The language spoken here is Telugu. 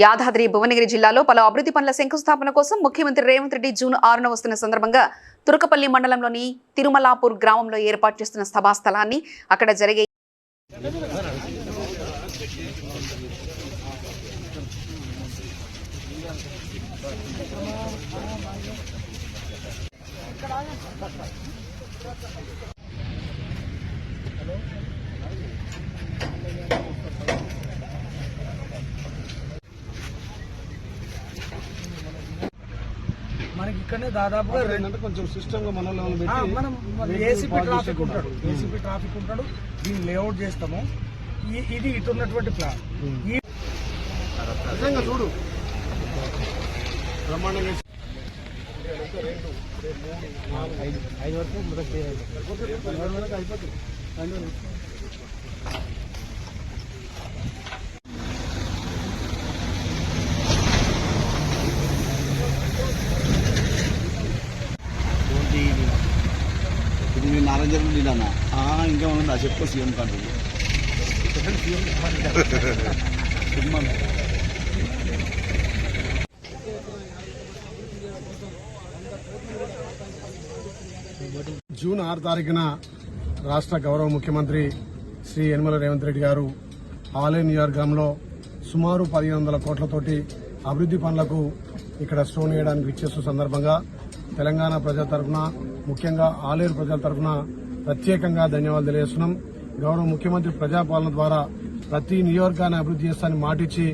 యాదాద్రి భువనగిరి జిల్లాలో పలు అభివృద్ధి పనుల శంకుస్థాపన కోసం ముఖ్యమంత్రి రేవంత్ రెడ్డి జూన్ 6న వస్తున్న సందర్భంగా తురకపల్లి మండలంలోని తిరుమలాపూర్ గ్రామంలో ఏర్పాటు చేస్తున్న సభాస్థలాన్ని అక్కడ జరిగే మనకి ఇక్కడనే దాదాపుగా కొంచెం సిస్టమ్ మనం ఏసీపీ ట్రాఫిక్ ఉంటాడు దీన్ని లేఅవుట్ చేస్తాము. ఇది ఇటు ఉన్నటువంటి ప్లాన్ చూడు బ్రహ్మాండంగా 5 వరకు అయిపోతుంది. ఇది నేను నారాయణ నీళ్ళన్నా ఇంకా ఉంది ఆ చెప్పు సీఎం కంటే జూన్ 6 తారీఖున రాష్ట్ర గౌరవ ముఖ్యమంత్రి శ్రీ యనమల రేవంత్ రెడ్డి గారు ఆలేరు నియోజకవర్గంలో సుమారు 1500 కోట్లతోటి అభివృద్ధి పనులకు ఇక్కడ స్టోన్ వేయడానికి ఇచ్చేస్తున్న సందర్భంగా తెలంగాణ ప్రజల తరఫున ముఖ్యంగా ఆలేరు ప్రజల తరఫున ప్రత్యేకంగా ధన్యవాదాలు తెలియజేస్తున్నాం. గౌరవ ముఖ్యమంత్రి ప్రజాపాలన ద్వారా ప్రతి నియోజకవర్గాన్ని అభివృద్ధి చేస్తానని మాటిచ్చి